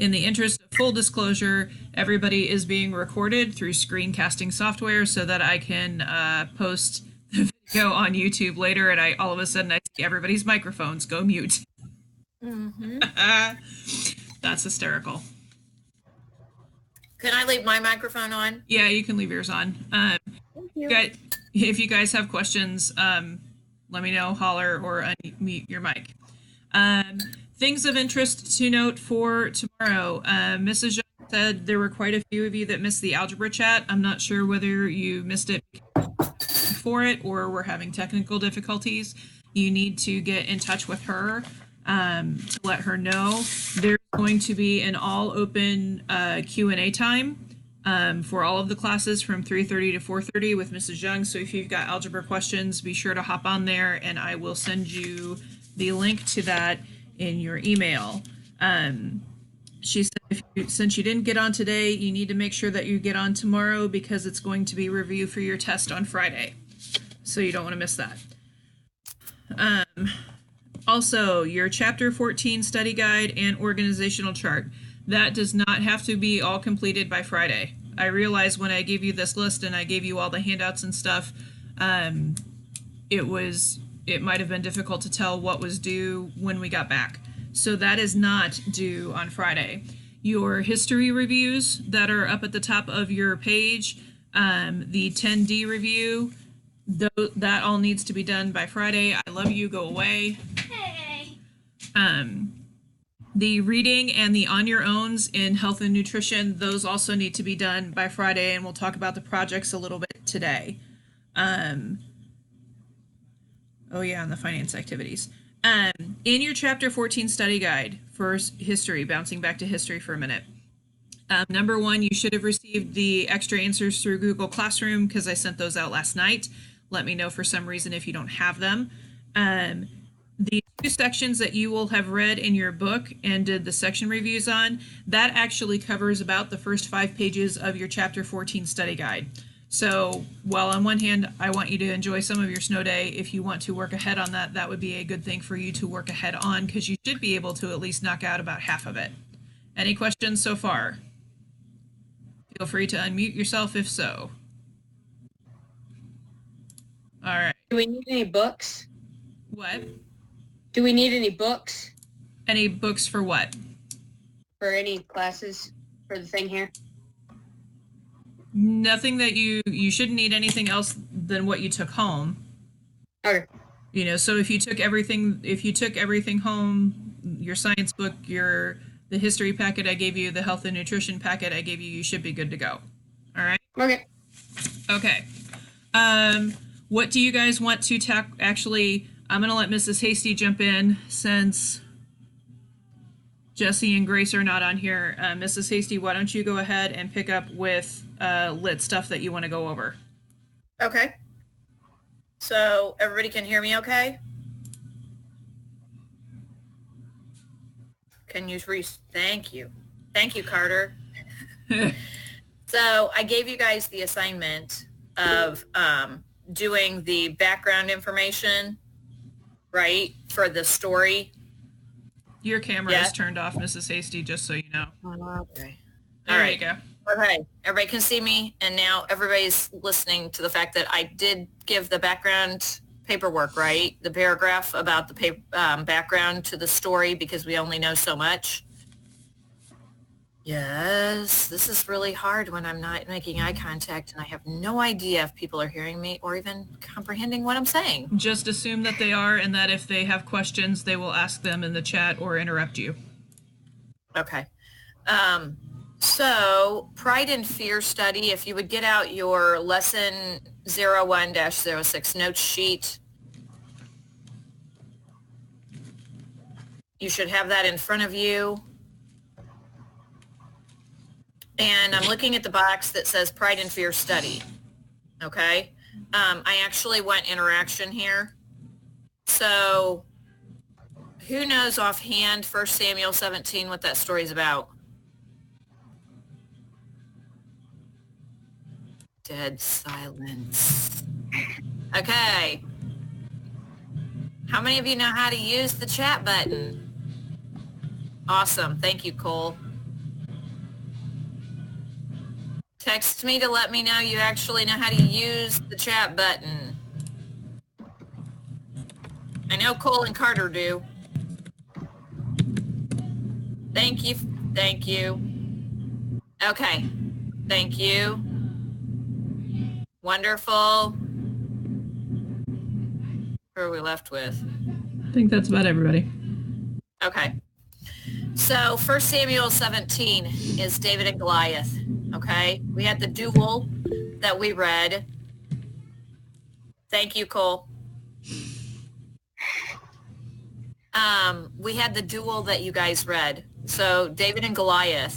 in the interest of full disclosure, everybody is being recorded through screencasting software so that I can post the video on YouTube later, and all of a sudden I see everybody's microphones go mute. That's hysterical. Can I leave my microphone on? Yeah, you can leave yours on. Thank you. If you guys have questions, let me know, holler, or unmute your mic. Things of interest to note for tomorrow. Mrs. Young said there were quite a few of you that missed the algebra chat. I'm not sure whether you missed it for it or were having technical difficulties. You need to get in touch with her to let her know. There's going to be an all open Q&A time for all of the classes from 3:30 to 4:30 with Mrs. Young. So if you've got algebra questions, be sure to hop on there and I will send you the link to that in your email. She said since you didn't get on today, you need to make sure that you get on tomorrow because it's going to be review for your test on Friday. So you don't want to miss that. Also, your Chapter 14 study guide and organizational chart. That does not have to be all completed by Friday. I realized when I gave you this list and I gave you all the handouts and stuff, it might have been difficult to tell what was due when we got back. So that is not due on Friday. Your history reviews that are up at the top of your page, the 10D review, that all needs to be done by Friday. I love you, go away. Hey. The reading and the on your owns in health and nutrition, those also need to be done by Friday, and we'll talk about the projects a little bit today. Oh yeah, and the finance activities. In your Chapter 14 study guide for history, bouncing back to history for a minute. Number one, you should have received the extra answers through Google Classroom because I sent those out last night. Let me know for some reason if you don't have them. The two sections that you will have read in your book and did the section reviews on, that actually covers about the first 5 pages of your Chapter 14 study guide. So while on one hand, I want you to enjoy some of your snow day, if you want to work ahead on that, that would be a good thing for you to work ahead on because you should be able to at least knock out about half of it. Any questions so far? Feel free to unmute yourself if so. All right. Do we need any books? What? Do we need any books Any books for what? for any classes for the thing here? Nothing that you shouldn't need anything else than what you took home. Okay. You know, so if you took everything home, your science book, the history packet I gave you, the health and nutrition packet I gave you, you should be good to go. All right? Okay. Okay. What do you guys want to actually, I'm going to let Mrs. Hasty jump in since Jesse and Grace are not on here. Mrs. Hasty, why don't you go ahead and pick up with lit stuff that you want to go over? Okay. So everybody can hear me okay? Can you thank you. Thank you, Carter. So I gave you guys the assignment of doing the background information, right, for the story. Your camera is turned off, Mrs. Hasty, just so you know. Okay. There you go. Okay, everybody can see me, and now everybody's listening to the fact that I did give the background paperwork, right? The paragraph about the background to the story because we only know so much. Yes, this is really hard when I'm not making eye contact and I have no idea if people are hearing me or even comprehending what I'm saying. Just assume that they are, and that if they have questions, they will ask them in the chat or interrupt you. Okay. So Pride and Fear study, if you would get out your lesson 01-06 notes sheet, you should have that in front of you. And I'm looking at the box that says Pride and Fear study. Okay. I actually went interaction here. So who knows offhand 1 Samuel 17 what that story's about? Dead silence. Okay. How many of you know how to use the chat button? Awesome. Thank you, Cole. Text me to let me know you actually know how to use the chat button. I know Cole and Carter do. Thank you. Thank you. Okay. Thank you. Wonderful. Who are we left with? I think that's about everybody. Okay. So 1 Samuel 17 is David and Goliath. Okay. We had the duel that we read. Thank you, Cole. We had the duel that you guys read. So David and Goliath.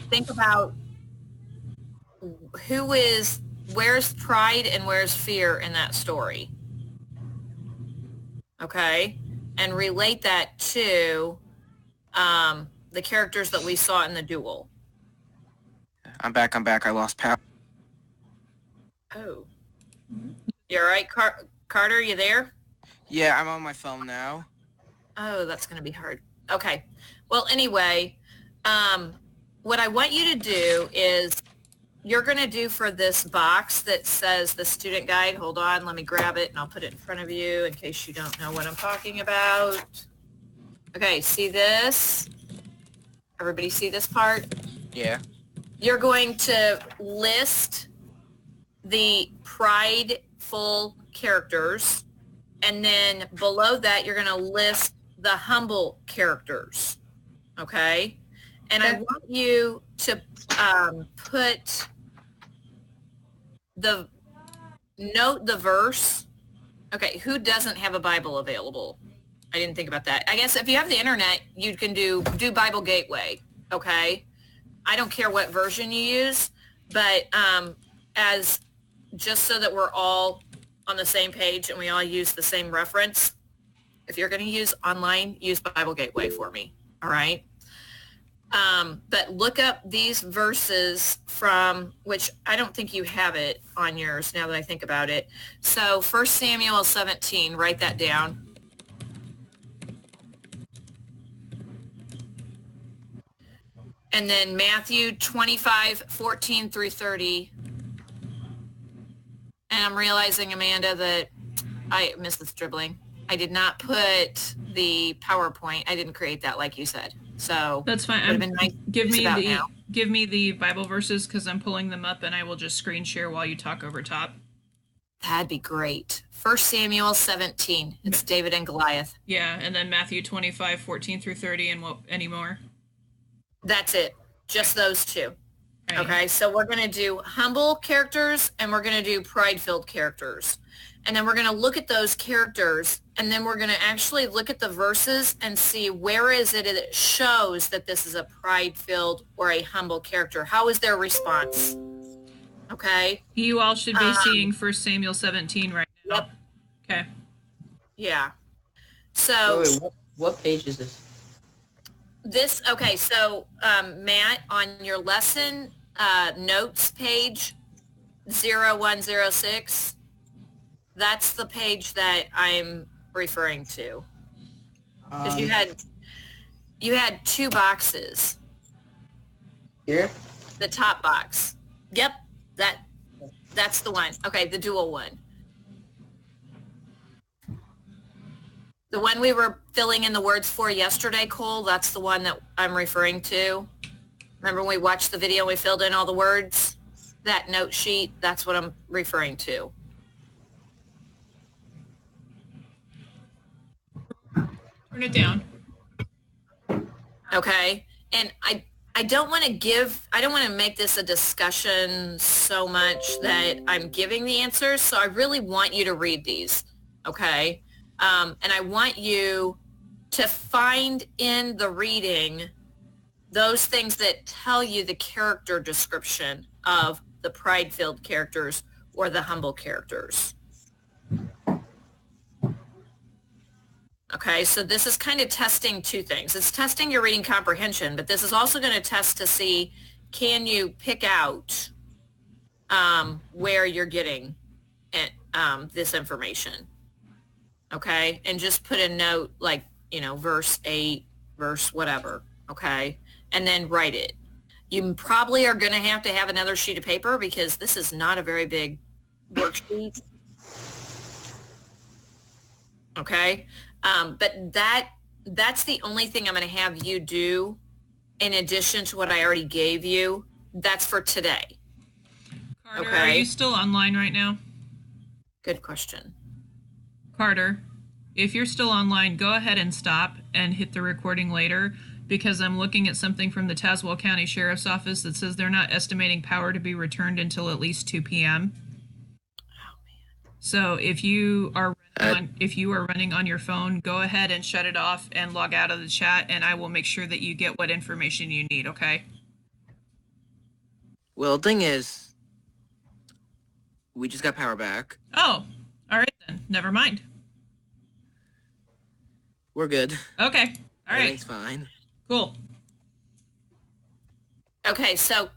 Think about where's pride and where's fear in that story. Okay. And relate that to the characters that we saw in the duel. I'm back. I lost power. Oh. You all right, Carter? You there? Yeah, I'm on my phone now. Oh, that's going to be hard. Okay. Well, anyway, what I want you to do is you're going to do for this box that says the student guide. Hold on. Let me grab it and I'll put it in front of you in case you don't know what I'm talking about. Okay. See this? Everybody see this part? Yeah. You're going to list the prideful characters, and then below that, you're going to list the humble characters. Okay? And I want you to put note the verse. Okay, who doesn't have a Bible available? I didn't think about that. I guess if you have the internet, you can do Bible Gateway. Okay? I don't care what version you use, but as just so that we're all on the same page and we all use the same reference, if you're going to use online, use Bible Gateway for me. All right? But look up these verses from, which I don't think you have it on yours now that I think about it. So 1 Samuel 17, write that down. And then Matthew 25, 14 through 30. And I'm realizing, Amanda, that I missed the scribbling. I did not put the PowerPoint. I didn't create that like you said. So That's fine. nice Give me the Bible verses because I'm pulling them up and I will just screen share while you talk over top. That'd be great. 1 Samuel 17. It's David and Goliath. Yeah, and then Matthew 25, 14 through 30, and what any more? That's it. Just those two. Right. Okay, so we're going to do humble characters and we're going to do pride-filled characters. And then we're going to look at those characters and then we're going to actually look at the verses and see where is it that shows that this is a pride-filled or a humble character. How is their response? Okay. You all should be seeing 1 Samuel 17 right now. Yep. Okay. Yeah. So Wait, what page is this? okay, so Matt, on your lesson notes page 0106, that's the page that I'm referring to. Because you had two boxes. Here? The top box. Yep, that's the one. Okay, the dual one. The one we were filling in the words for yesterday, Cole, that's the one that I'm referring to. Remember when we watched the video, we filled in all the words? That note sheet, that's what I'm referring to. Turn it down. Okay? And I don't want to make this a discussion so much that I'm giving the answers, so I really want you to read these, okay? And I want you to find in the reading those things that tell you the character description of the pride-filled characters or the humble characters. Okay, so this is kind of testing two things. It's testing your reading comprehension, but this is also going to test to see, can you pick out where you're getting this information? Okay, and just put a note like, verse 8, verse whatever, okay, and then write it. You probably are going to have another sheet of paper because this is not a very big worksheet. Okay. But that's the only thing I'm going to have you do in addition to what I already gave you. That's for today. Carter, Okay. are you still online right now? Good question. Carter, if you're still online, go ahead and stop and hit the recording later, because I'm looking at something from the Tazewell County Sheriff's Office that says they're not estimating power to be returned until at least 2 p.m. So if you are running on your phone, go ahead and shut it off and log out of the chat, and I will make sure that you get what information you need, okay? Well, the thing is, we just got power back. Oh, all right then. Never mind. We're good. Okay. All right. Everything's fine. Cool. Okay, so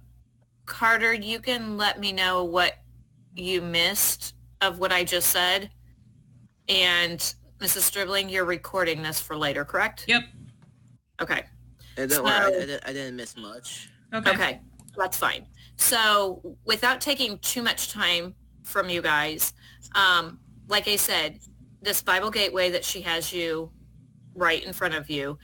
Carter, you can let me know what you missed of what I just said. And Mrs. Stribling, you're recording this for later, correct? Yep. Okay. And don't worry, I didn't miss much. Okay. Okay, that's fine. So without taking too much time from you guys, like I said, this Bible Gateway that she has you right in front of you,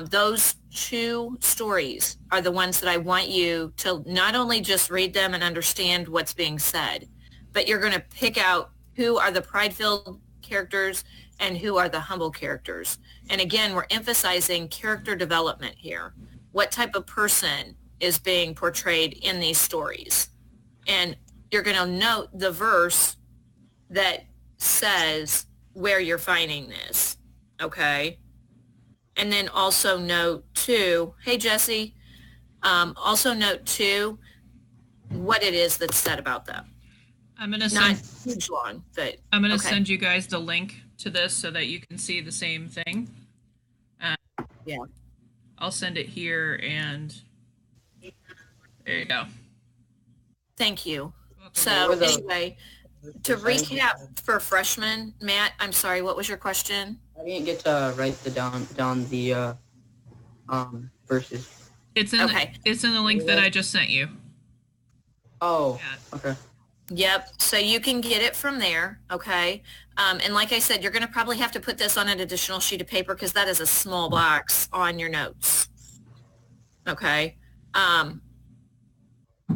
those 2 stories are the ones that I want you to not only just read them and understand what's being said, but you're going to pick out who are the pride-filled characters and who are the humble characters. And again, we're emphasizing character development here. What type of person is being portrayed in these stories? And you're going to note the verse that says where you're finding this, okay? And then also note too, hey Jesse, also note too what it is that's said about them. I'm gonna Not send. huge long, but I'm gonna okay. send you guys the link to this so that you can see the same thing. Yeah. I'll send it here, and there you go. Thank you. Welcome. So anyway, to recap for freshmen, Matt, I'm sorry, what was your question? I didn't get to write down the verses. It's in Okay. it's in the link that I just sent you. Oh, Yeah. okay. Yep. So you can get it from there. Okay. And like I said, you're going to probably have to put this on an additional sheet of paper because that is a small box on your notes. Okay.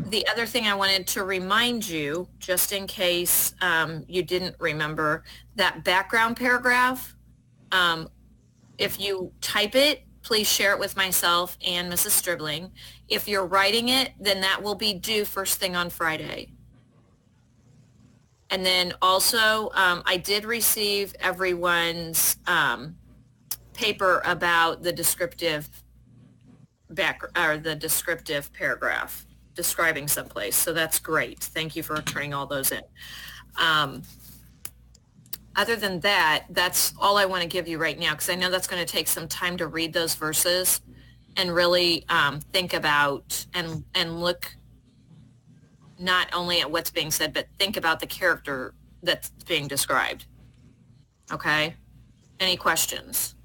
The other thing I wanted to remind you, just in case you didn't remember, that background paragraph, if you type it, please share it with myself and Mrs. Stribling. If you're writing it, then that will be due first thing on Friday. And then also, I did receive everyone's paper about the descriptive the descriptive paragraph describing someplace. So that's great. Thank you for turning all those in. Other than that, that's all I want to give you right now, because I know that's going to take some time to read those verses and really think about and look not only at what's being said, but think about the character that's being described. Okay? Any questions?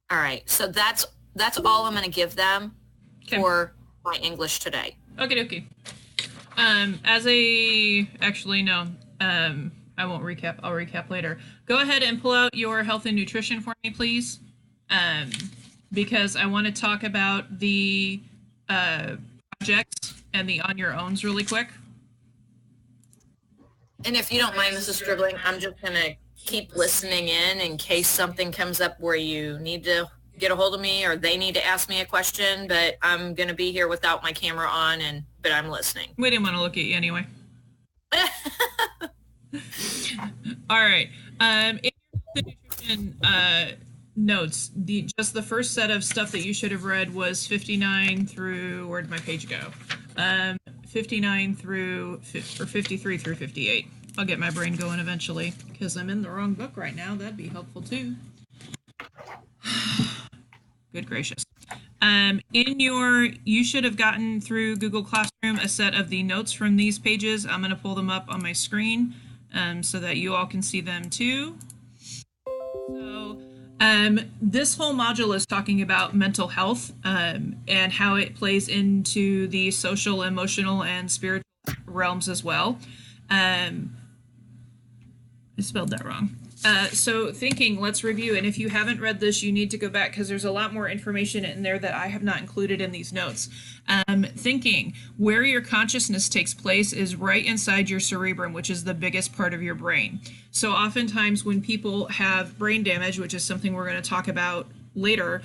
All right. So that's all I'm going to give them Okay. for my English today. Okay. Actually, no. I won't recap. I'll recap later. Go ahead and pull out your health and nutrition for me, please. Because I want to talk about the projects and the on your owns really quick. And if you don't mind, Mrs. Stribling, I'm just going to keep listening in case something comes up where you need to get a hold of me or they need to ask me a question, but I'm going to be here without my camera on, but I'm listening. We didn't want to look at you anyway. All right. In your nutrition notes, just the first set of stuff that you should have read was 59 through, where'd my page go? 59 through, or 53 through 58. I'll get my brain going eventually, because I'm in the wrong book right now. That'd be helpful too. Good gracious. You should have gotten through Google Classroom a set of the notes from these pages. I'm going to pull them up on my screen so that you all can see them too. So This whole module is talking about mental health and how it plays into the social, emotional, and spiritual realms as well. I spelled that wrong. So thinking, let's review. And if you haven't read this, you need to go back because there's a lot more information in there that I have not included in these notes. Thinking, where your consciousness takes place is right inside your cerebrum, which is the biggest part of your brain. So oftentimes when people have brain damage, which is something we're going to talk about later,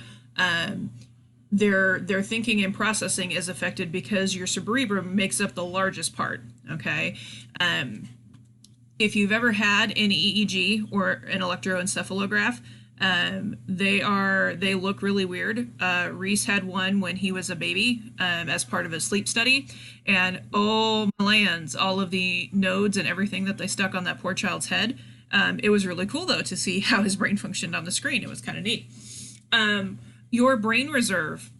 their thinking and processing is affected because your cerebrum makes up the largest part, okay? If you've ever had an EEG or an electroencephalograph, they look really weird. Reese had one when he was a baby as part of a sleep study, and oh my lands, all of the nodes and everything that they stuck on that poor child's head. It was really cool though to see how his brain functioned on the screen. It was kind of neat. Your brain reserve.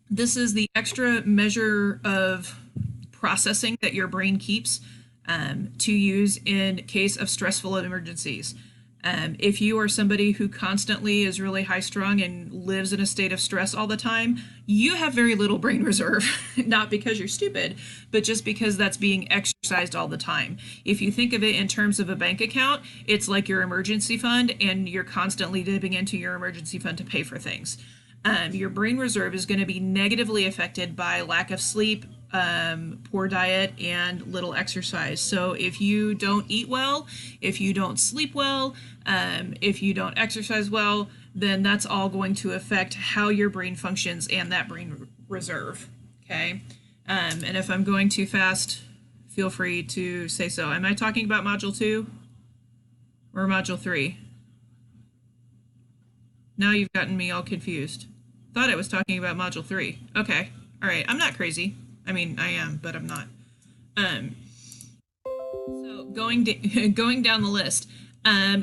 This is the extra measure of processing that your brain keeps to use in case of stressful emergencies. If you are somebody who constantly is really high strung and lives in a state of stress all the time, you have very little brain reserve, not because you're stupid, but just because that's being exercised all the time. If you think of it in terms of a bank account, it's like your emergency fund and you're constantly dipping into your emergency fund to pay for things. Your brain reserve is going to be negatively affected by lack of sleep, poor diet, and little exercise. So if you don't eat well, if you don't sleep well, if you don't exercise well, then that's all going to affect how your brain functions and that brain reserve. Okay. And if I'm going too fast, feel free to say so. Am I talking about module 2 or module 3? Now you've gotten me all confused. Thought I was talking about module 3. Okay. All right. I'm not crazy. I mean, I am, but I'm not. So going down the list,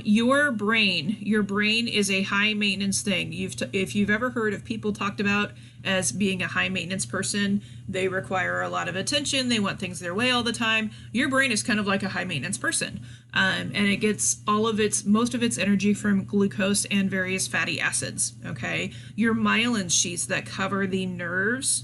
your brain is a high maintenance thing. If you've ever heard of people talked about as being a high maintenance person, they require a lot of attention. They want things their way all the time. Your brain is kind of like a high maintenance person, and it gets most of its energy from glucose and various fatty acids. Okay, your myelin sheaths that cover the nerves.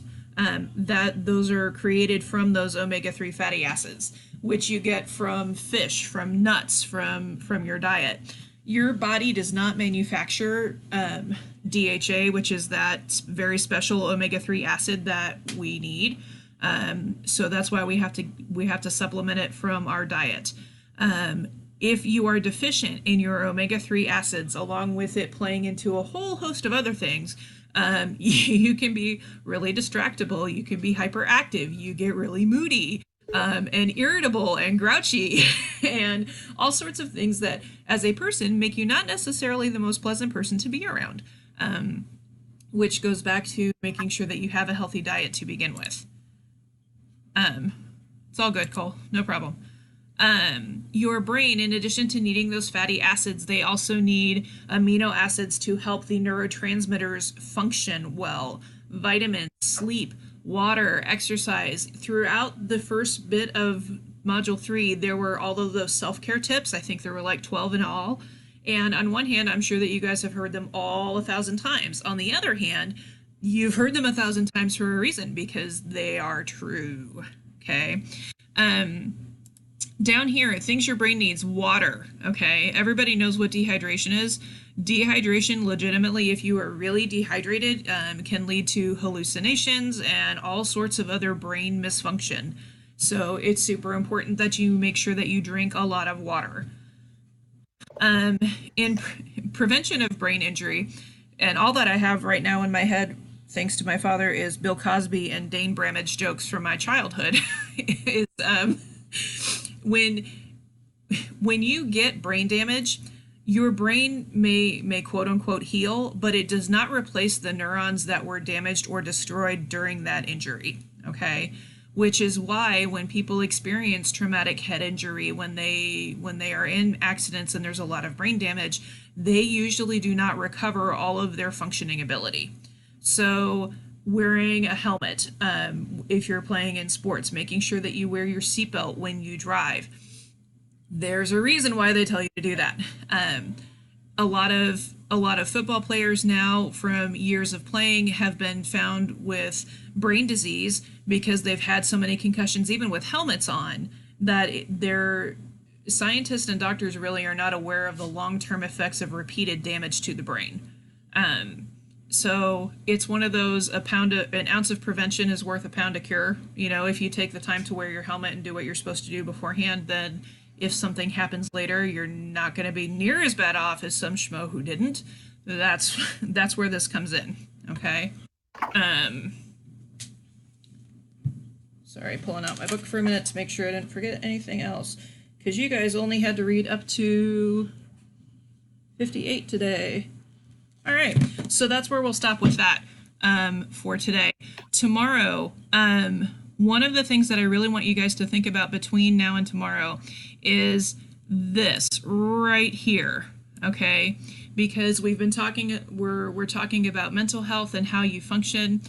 Those are created from those omega-3 fatty acids, which you get from fish, from nuts, from your diet. Your body does not manufacture DHA, which is that very special omega-3 acid that we need. So that's why we have to supplement it from our diet. If you are deficient in your omega-3 acids, along with it playing into a whole host of other things, you can be really distractible, you can be hyperactive, you get really moody, and irritable and grouchy and all sorts of things that as a person make you not necessarily the most pleasant person to be around, which goes back to making sure that you have a healthy diet to begin with. It's all good, Cole, no problem. Your brain, in addition to needing those fatty acids, they also need amino acids to help the neurotransmitters function well. Vitamins, sleep, water, exercise. Throughout the first bit of module 3, there were all of those self-care tips. I think there were like 12 in all. And on one hand, I'm sure that you guys have heard them all 1,000 times. On the other hand, you've heard them 1,000 times for a reason, because they are true. Okay. Down here, things your brain needs: water. Okay, everybody knows what dehydration is. Dehydration, legitimately, if you are really dehydrated, can lead to hallucinations and all sorts of other brain misfunction. So it's super important that you make sure that you drink a lot of water. In prevention of brain injury, and all that I have right now in my head, thanks to my father, is Bill Cosby and Dane Bramage jokes from my childhood. is when you get brain damage, your brain may quote unquote heal, but it does not replace the neurons that were damaged or destroyed during that injury. Okay, which is why when people experience traumatic head injury, when they are in accidents and there's a lot of brain damage, they usually do not recover all of their functioning ability. So wearing a helmet, if you're playing in sports, making sure that you wear your seatbelt when you drive. There's a reason why they tell you to do that. a lot of football players now from years of playing have been found with brain disease because they've had so many concussions, even with helmets on, that their scientists and doctors really are not aware of the long-term effects of repeated damage to the brain. So it's one of those, an ounce of prevention is worth a pound of cure. You know, if you take the time to wear your helmet and do what you're supposed to do beforehand, then if something happens later, you're not going to be near as bad off as some schmo who didn't. That's where this comes in. Okay. Sorry, pulling out my book for a minute to make sure I didn't forget anything else, because you guys only had to read up to 58 today. All right, so that's where we'll stop with that for today. Tomorrow, one of the things that I really want you guys to think about between now and tomorrow is this right here, okay? Because we've been talking, we're talking about mental health and how you function,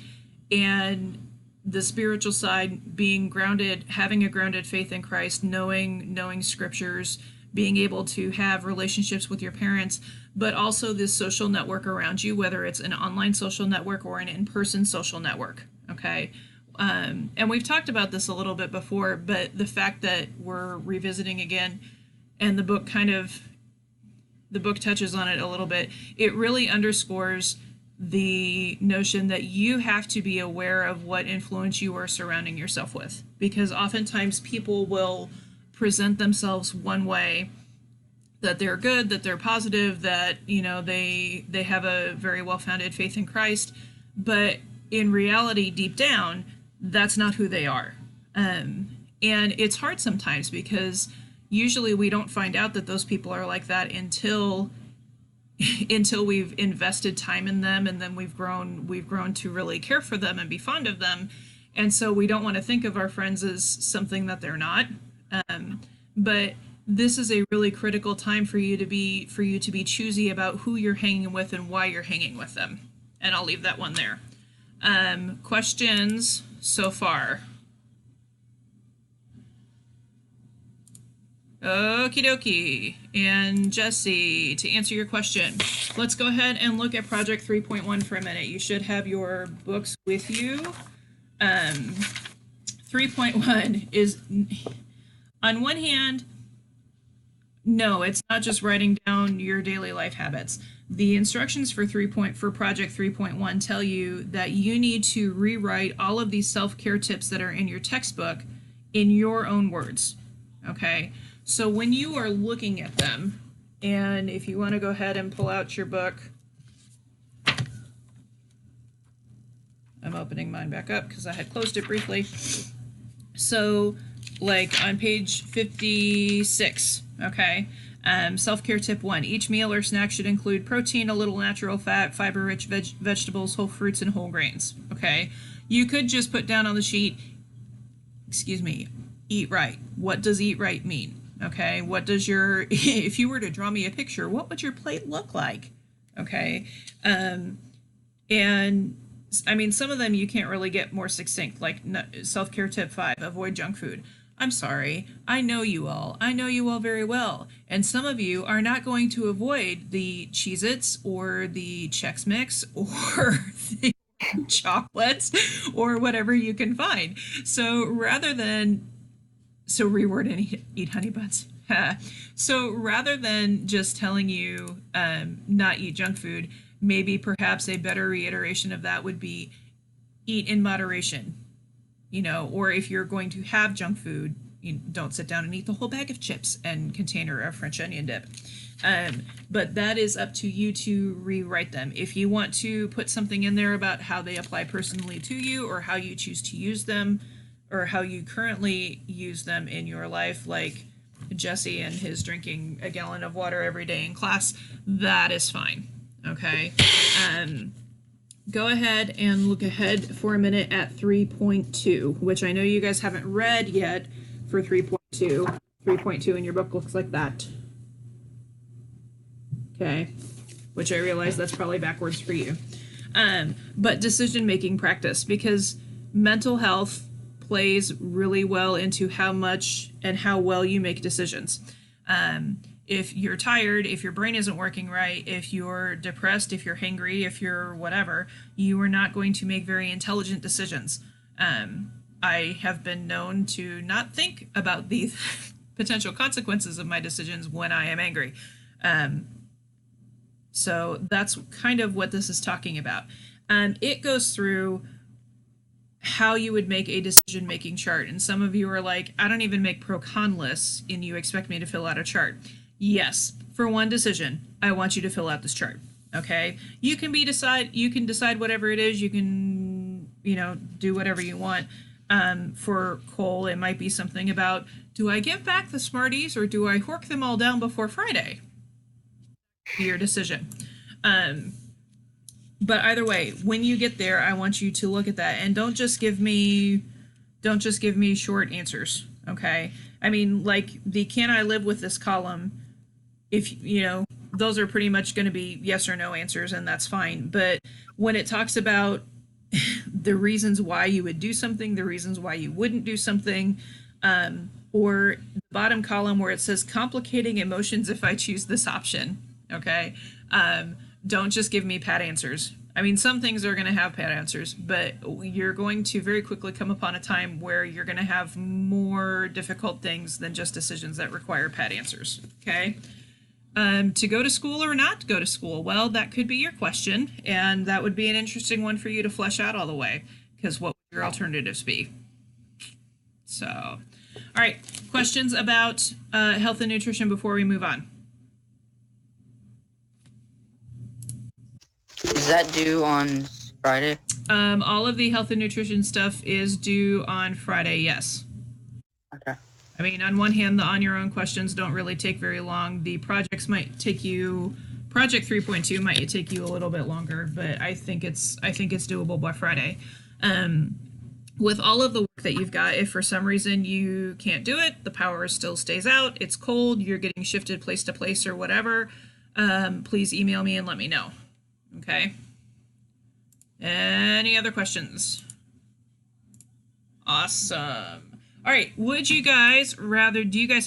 and the spiritual side being grounded, having a grounded faith in Christ, knowing scriptures, being able to have relationships with your parents, but also this social network around you, whether it's an online social network or an in-person social network, okay? And we've talked about this a little bit before, but the fact that we're revisiting again, and the book touches on it a little bit, it really underscores the notion that you have to be aware of what influence you are surrounding yourself with, because oftentimes people will present themselves one way, that they're good, that they're positive, that, you know, they have a very well-founded faith in Christ, but in reality, deep down, that's not who they are. And it's hard sometimes, because usually we don't find out that those people are like that until we've invested time in them, and then we've grown to really care for them and be fond of them. And so we don't want to think of our friends as something that they're not. But this is a really critical time for you to be choosy about who you're hanging with and why you're hanging with them. And I'll leave that one there. Questions so far? Okie dokie. And Jesse, to answer your question, let's go ahead and look at Project 3.1 for a minute. You should have your books with you. 3.1 is, on one hand, no, it's not just writing down your daily life habits. The instructions for Project 3.1 tell you that you need to rewrite all of these self-care tips that are in your textbook in your own words, okay? So when you are looking at them, and if you want to go ahead and pull out your book, I'm opening mine back up because I had closed it briefly. So like on page 56, okay, self-care tip 1, each meal or snack should include protein, a little natural fat, fiber-rich vegetables, whole fruits, and whole grains, okay? You could just put down on the sheet, eat right. What does eat right mean? Okay, what does if you were to draw me a picture, what would your plate look like? Okay, and I mean, some of them you can't really get more succinct, like self-care tip 5, avoid junk food. I'm sorry, I know you all very well, and some of you are not going to avoid the Cheez-Its or the Chex Mix or the chocolates or whatever you can find. So reward and eat honey buns. So rather than just telling you not eat junk food, maybe perhaps a better reiteration of that would be eat in moderation, you know, or if you're going to have junk food, you don't sit down and eat the whole bag of chips and container of French onion dip. But that is up to you to rewrite them. If you want to put something in there about how they apply personally to you, or how you choose to use them, or how you currently use them in your life, like Jesse and his drinking a gallon of water every day in class, that is fine, okay? Go ahead and look ahead for a minute at 3.2, which I know you guys haven't read yet for 3.2. 3.2 in your book looks like that. Okay, which I realize that's probably backwards for you. But decision-making practice, because mental health plays really well into how much and how well you make decisions. if you're tired, if your brain isn't working right, if you're depressed, if you're hangry, if you're whatever, you are not going to make very intelligent decisions. I have been known to not think about the potential consequences of my decisions when I am angry. So that's kind of what this is talking about. It goes through how you would make a decision making chart. And some of you are like, I don't even make pro con lists and you expect me to fill out a chart. Yes, for one decision, I want you to fill out this chart. Okay. You can decide whatever it is. You can, do whatever you want. For Cole, it might be something about, do I give back the Smarties or do I hork them all down before Friday? Your decision. But either way, when you get there, I want you to look at that and don't just give me short answers. Okay. I mean, like the can I live with this column, if those are pretty much going to be yes or no answers, and that's fine. But when it talks about the reasons why you would do something, the reasons why you wouldn't do something, or the bottom column where it says complicating emotions if I choose this option. Okay. Don't just give me pat answers. I mean, some things are going to have pat answers, but you're going to very quickly come upon a time where you're going to have more difficult things than just decisions that require pat answers. Okay. To go to school or not to go to school? Well, that could be your question, and that would be an interesting one for you to flesh out all the way, because what would your alternatives be? So, all right, questions about health and nutrition before we move on? Is that due on Friday? All of the health and nutrition stuff is due on Friday, yes. Okay. I mean, on one hand, the on your own questions don't really take very long. The projects might take you, project 3.2 might take you a little bit longer, but I think it's doable by Friday. With all of the work that you've got, if for some reason you can't do it, the power still stays out, it's cold, you're getting shifted place to place or whatever, please email me and let me know. Okay. Any other questions? Awesome. All right. Do you guys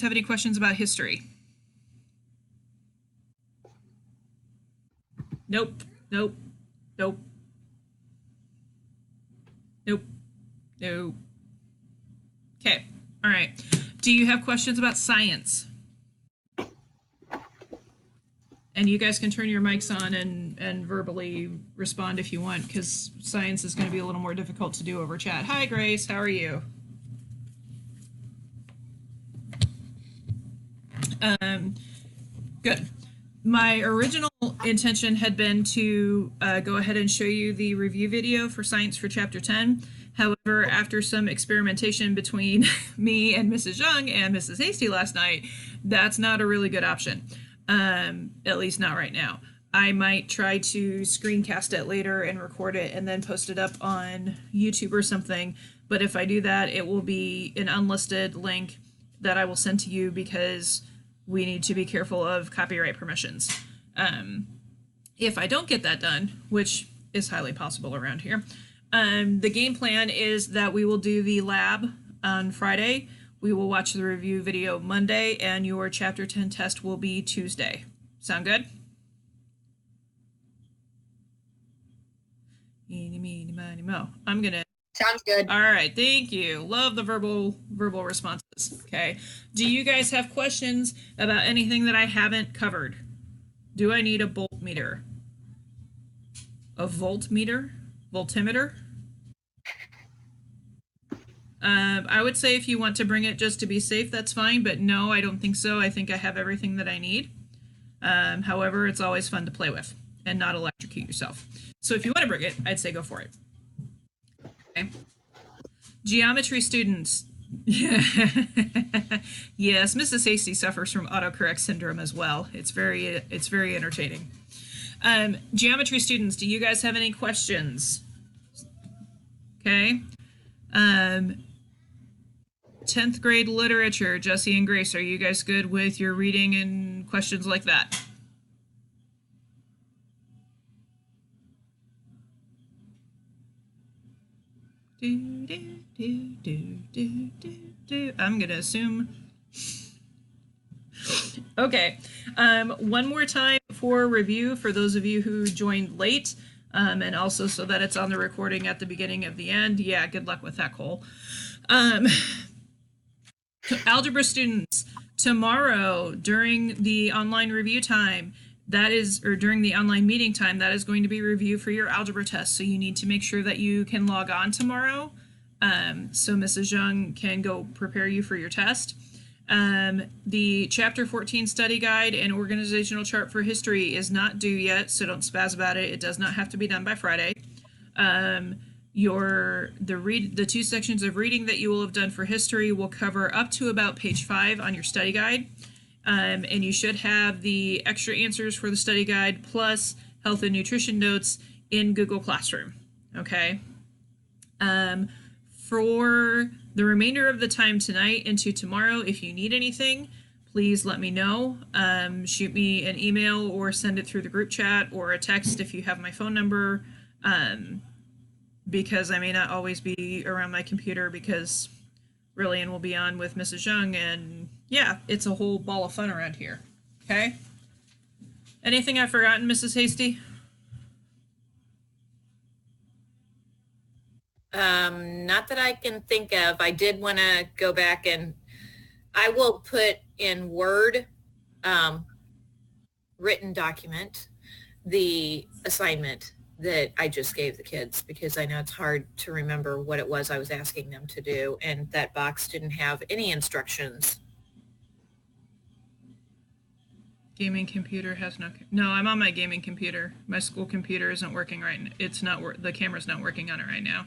have any questions about history? Nope. Nope. Nope. Nope. Nope. Okay. All right. Do you have questions about science? And you guys can turn your mics on and verbally respond if you want, because science is going to be a little more difficult to do over chat. Hi, Grace. How are you? Good. My original intention had been to go ahead and show you the review video for Science for Chapter 10. However, after some experimentation between me and Mrs. Young and Mrs. Hasty last night, that's not a really good option. At least not right now. I might try to screencast it later and record it and then post it up on YouTube or something. But if I do that, it will be an unlisted link that I will send to you because we need to be careful of copyright permissions. If I don't get that done, which is highly possible around here, the game plan is that we will do the lab on Friday. We will watch the review video Monday, and your Chapter 10 test will be Tuesday. Sound good? Eeny, meeny, miny, mo. I'm gonna... Sounds good. All right, thank you. Love the verbal responses. Okay. Do you guys have questions about anything that I haven't covered? Do I need a voltmeter? A voltmeter? Voltimeter? I would say if you want to bring it just to be safe, that's fine, but no, I don't think so. I think I have everything that I need. However, it's always fun to play with and not electrocute yourself. So if you want to bring it, I'd say go for it. Okay. Geometry students. Yes, Mrs. Hasty suffers from autocorrect syndrome as well. It's very entertaining. Geometry students, do you guys have any questions? Okay. 10th grade literature, Jesse and Grace, are you guys good with your reading and questions like that? I'm going to assume Okay. One more time for review for those of you who joined late, and also so that it's on the recording at the beginning of the end. Yeah, good luck with that, Cole. Algebra students, tomorrow during the online review time, during the online meeting time, that is going to be review for your algebra test. So you need to make sure that you can log on tomorrow, so Mrs. Young can go prepare you for your test. The Chapter 14 study guide and organizational chart for history is not due yet, so don't spaz about it. It does not have to be done by Friday. The 2 sections of reading that you will have done for history will cover up to about page 5 on your study guide. And you should have the extra answers for the study guide plus health and nutrition notes in Google Classroom. Okay. For the remainder of the time tonight into tomorrow, if you need anything, please let me know. Shoot me an email or send it through the group chat or a text if you have my phone number, because I may not always be around my computer because Rillian will be on with Mrs. Young, and yeah, it's a whole ball of fun around here. Okay? Anything I've forgotten, Mrs. Hasty? Not that I can think of. I did want to go back and I will put in Word written document the assignment that I just gave the kids, because I know it's hard to remember what it was I was asking them to do, and that box didn't have any instructions. Gaming computer has no, I'm on my gaming computer. My school computer isn't working right now. It's not the camera's not working on it right now.